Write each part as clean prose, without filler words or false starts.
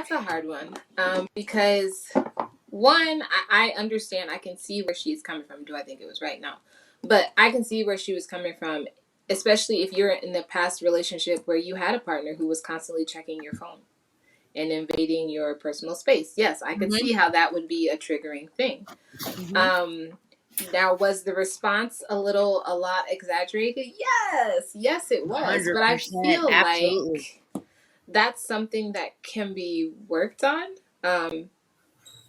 that's a hard one. Because one, I understand, I can see where she's coming from. Do I think it was right? No. But I can see where she was coming from, especially if you're in the past relationship where you had a partner who was constantly checking your phone and invading your personal space. Yes, I could see how that would be a triggering thing. Now, was the response a lot exaggerated? Yes, it was. But I 100%, feel absolutely. like that's something that can be worked on.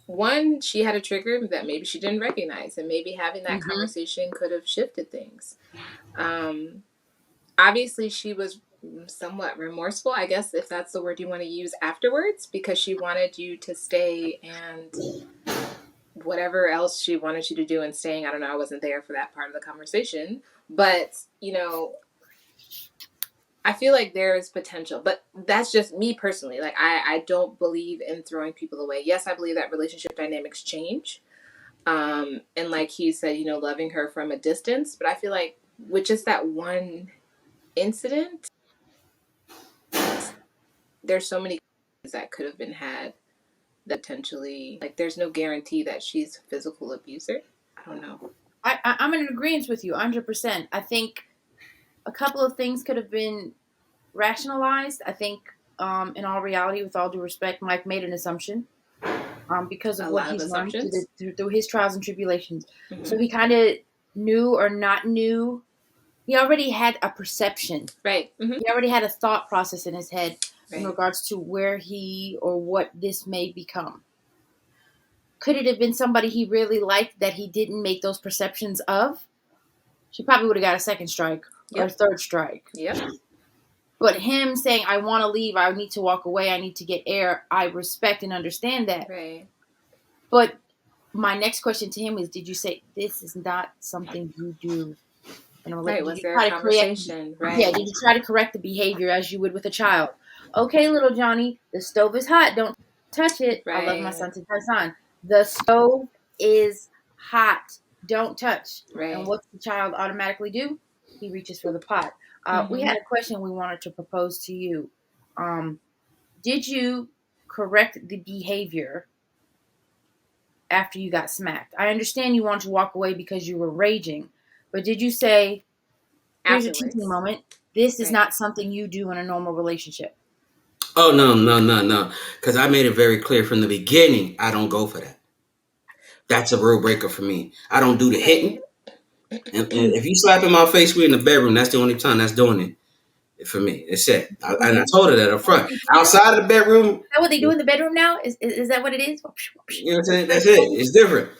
One, she had a trigger that maybe she didn't recognize, and maybe having that conversation could have shifted things. Obviously, she was somewhat remorseful, I guess, if that's the word you want to use, afterwards, because she wanted you to stay and whatever else she wanted you to do in staying. I don't know. I wasn't there for that part of the conversation. But, I feel like there is potential, but that's just me personally. Like, I don't believe in throwing people away. Yes, I believe that relationship dynamics change. And like he said, loving her from a distance. But I feel like with just that one incident, there's so many things that could have been had that potentially, like, there's no guarantee that she's a physical abuser. I don't know. I'm in agreement with you 100%. I think a couple of things could have been rationalized. I think, in all reality, with all due respect, Mike made an assumption because of A what lot of he's learned assumptions. through his trials and tribulations. So he kind of knew or not knew. He already had a perception. Right. He already had a thought process in his head in Right. regards to where he or what this may become. Could it have been somebody he really liked that he didn't make those perceptions of? She probably would have got a second strike or a third strike. Yep. But him saying, I want to leave, I need to walk away, I need to get air, I respect and understand that. Right. But my next question to him is, did you say, this is not something you do? Right. Was there a conversation? Right. Yeah, did you try to correct the behavior as you would with a child? Okay, little Johnny, the stove is hot. Don't touch it. Right. I love my son to touch on. The stove is hot. Don't touch. Right. And what's the child automatically do? He reaches for the pot. We had a question we wanted to propose to you. Did you correct the behavior after you got smacked? I understand you wanted to walk away because you were raging, but did you say, here's a teaching moment, this is not something you do in a normal relationship? Oh, no. Because I made it very clear from the beginning, I don't go for that. That's a real breaker for me. I don't do the hitting. And if you slap in my face, we're in the bedroom. That's the only time that's doing it for me. It's it. And I told her that up front. Outside of the bedroom. Is that what they do in the bedroom now? Is that what it is? You know what I'm saying? That's it. It's different.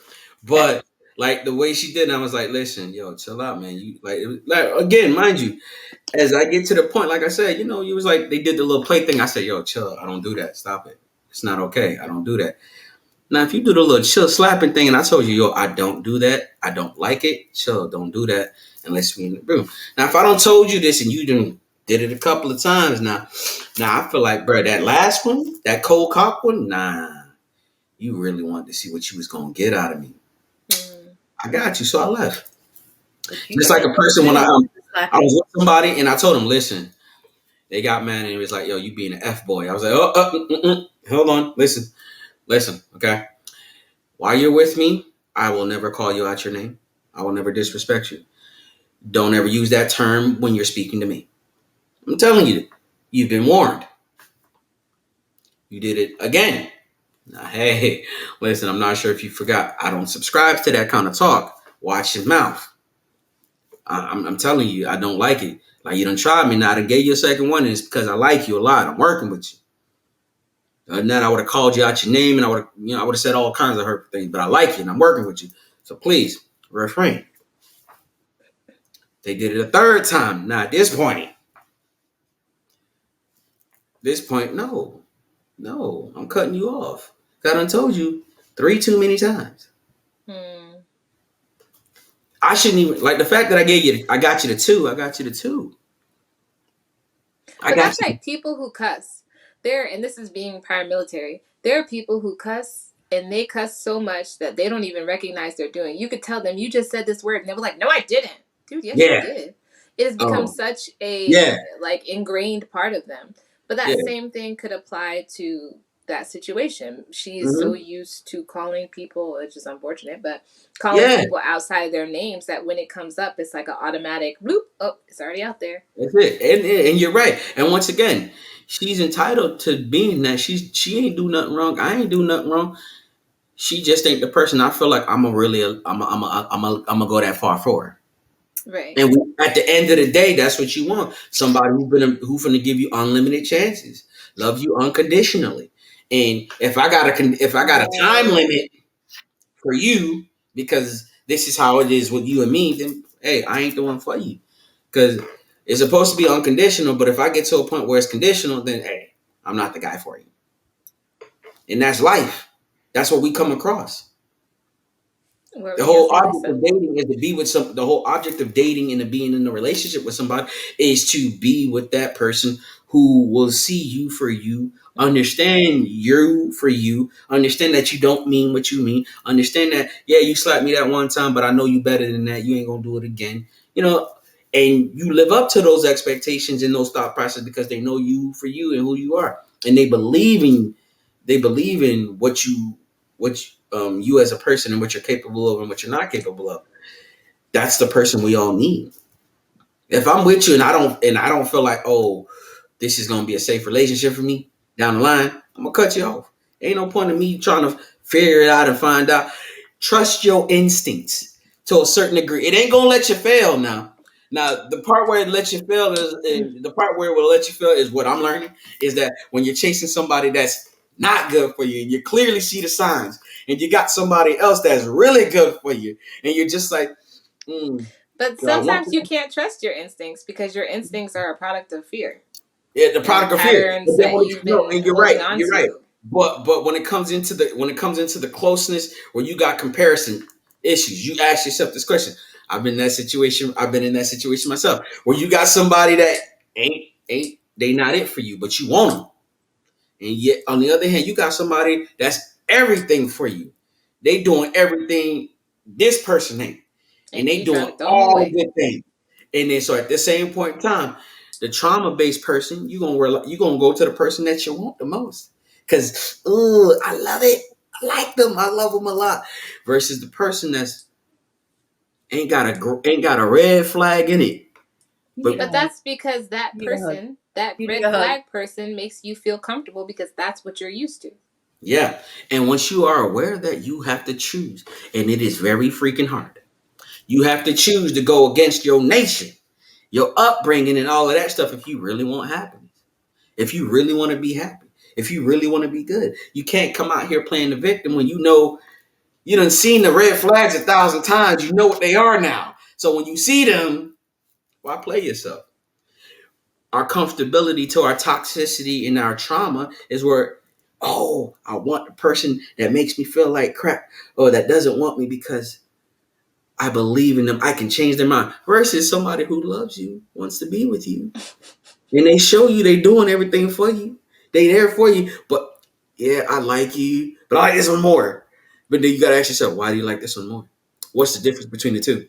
But like the way she did, I was like, listen, yo, chill out, man. You like again, mind you, as I get to the point, like I said, you was like, they did the little play thing. I said, yo, chill. I don't do that. Stop it. It's not okay. I don't do that. Now, if you do the little chill slapping thing, and I told you, yo, I don't do that. I don't like it. Chill. Don't do that unless we in the room. Now, if I don't told you this and you did it a couple of times now I feel like, bro, that last one, that cold cock one, nah, you really wanted to see what you was going to get out of me. I got you. So I left. Just like a person when I was with somebody and I told them, listen, they got mad and it was like, yo, you being an F boy. I was like, hold on. Listen, okay? While you're with me, I will never call you out your name. I will never disrespect you. Don't ever use that term when you're speaking to me. I'm telling you, you've been warned. You did it again. Now, hey, listen, I'm not sure if you forgot. I don't subscribe to that kind of talk. Watch his mouth. I'm telling you, I don't like it. Like, you done tried me now. I done gave you a second one, and it's because I like you a lot. I'm working with you. And then I would have called you out your name, and I would have said all kinds of hurtful things. But I like you, and I'm working with you. So please refrain. They did it a third time. Now at this point, no, I'm cutting you off. I done told you 3 too many times. I shouldn't even like the fact that I got you to 2. I got you to 2. But that's like people who cuss. And this is being paramilitary. There are people who cuss and they cuss so much that they don't even recognize they're doing. You could tell them, you just said this word, and they were like, no, I didn't. Dude, yes, you did. It has become such a like ingrained part of them. But that same thing could apply to that situation. She's so Hmm. used to calling people, which is unfortunate, but calling Yeah, people outside their names that when it comes up, it's like an automatic bloop. Oh, it's already out there. that's it. And you're right. And once again, she's entitled to being that. She ain't do nothing wrong. I ain't do nothing wrong. She just ain't the person. I feel like I'm a go that far for her. Right. And at the end of the day, that's what you want. Somebody who's gonna give you unlimited chances, love you unconditionally. And if I got a time Oh, limit for you because this is how it is with you and me, then hey, I ain't the one for you. Because it's supposed to be unconditional, but if I get to a point where it's conditional, then hey, I'm not the guy for you. And that's life. That's what we come across. What were The you gonna whole say, object Lisa? of dating is to be with some. The whole object of dating and of being in a relationship with somebody is to be with that person who will see you for you, understand you for you, understand that you don't mean what you mean, understand that yeah, you slapped me that one time, but I know you better than that. You ain't gonna do it again. You know, and you live up to those expectations and those thought processes because they know you for you and who you are, and they believe in what you as a person and what you're capable of and what you're not capable of. That's the person we all need. If I'm with you and I don't feel like, oh, this is gonna be a safe relationship for me down the line, I'm gonna cut you off. Ain't no point in me trying to figure it out and find out. Trust your instincts to a certain degree. It ain't gonna let you fail now. Now, the part where it lets you fail is the part where it will let you fail is what I'm learning is that when you're chasing somebody that's not good for you, and you clearly see the signs, and you got somebody else that's really good for you, and you're just like, mm, But do I want sometimes you this? can't trust your instincts because your instincts are a product of fear Yeah, the and product of fear. But patterns then that you've no, been and you're right, holding on you're right. to. But when it comes into the closeness where you got comparison issues, you ask yourself this question. I've been in that situation. I've been in that situation myself, where you got somebody that ain't they not it for you, but you want them. And yet, on the other hand, you got somebody that's everything for you. They doing everything this person ain't, and And they you trying doing to throw them all the away. good things. And then, so at the same point in time, the trauma based person, you gonna go to the person that you want the most, because I love it, I like them, I love them a lot, versus the person that's ain't got a red flag in it, you need but a But hug. that's because that You need a hug. person, that You need red a hug. flag person, makes you feel comfortable because that's what you're used to. yeah. And once you are aware of that, you have to choose, and it is very freaking hard. You have to choose to go against your nation, your upbringing, and all of that stuff if you really want happiness. If you really want to be happy. If you really want to be good. You can't come out here playing the victim when you know you done seen the red flags 1,000 times. You know what they are now. So when you see them, why play yourself? Our comfortability to our toxicity and our trauma is where, oh, I want the person that makes me feel like crap or that doesn't want me because I believe in them. I can change their mind. Versus somebody who loves you, wants to be with you, and they show you they doing everything for you. They there for you. But yeah, I like you, but I like this one more. But then you gotta ask yourself, why do you like this one more? What's the difference between the two?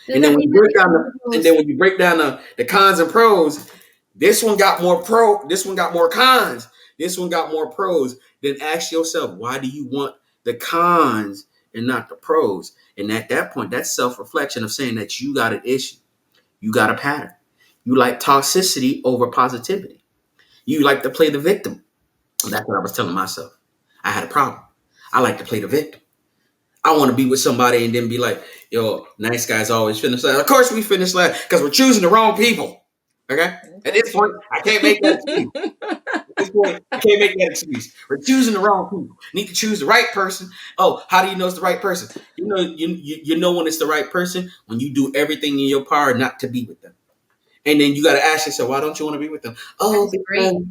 Does And that then when mean you that break the down the and individuals? then when you break down the cons and pros, this one got more cons. This one got more pros. Then ask yourself, why do you want the cons and not the pros? And at that point, that's self-reflection of saying that you got an issue. You got a pattern. You like toxicity over positivity. You like to play the victim. That's what I was telling myself. I had a problem. I like to play the victim. I want to be with somebody and then be like, yo, nice guys always finish last. Of course we finish last because we're choosing the wrong people. Okay? At That's this point, true. I can't make that excuse. At this point, I can't make that excuse. We're choosing the wrong people. Need to choose the right person. Oh, how do you know it's the right person? You know when it's the right person when you do everything in your power not to be with them. And then you got to ask yourself, why don't you want to be with them? I Oh, disagree. because,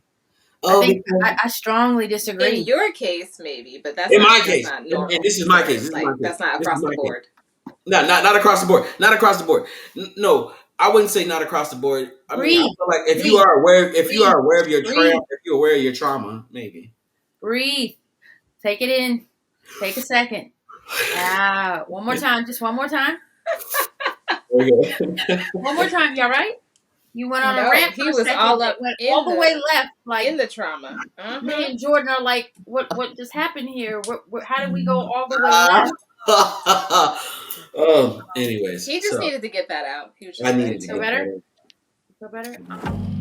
I oh, think because. I strongly In disagree. your case, maybe, but In my that's case, not and normal this is my for case. This is my like case. that's not This is across the my case. board. No, not across the board. Not across the board. No, I wouldn't say not across the board. I mean, I Breathe, feel like if you breathe, are aware, if you breathe, are aware of your breathe, if you're aware of your trauma, maybe. breathe. Take it in. Take a second. Ah, one more time. Just one more time. Okay. One more time. Y'all right? You went on a No, rant he for a was second all that up went all the way left. Like in the trauma. me and Jordan are like, what just happened here? How did we go all the way Ah. left? Anyways, He just so needed to get that out. He was I just needed ready to Feel to. get better? that. Feel better?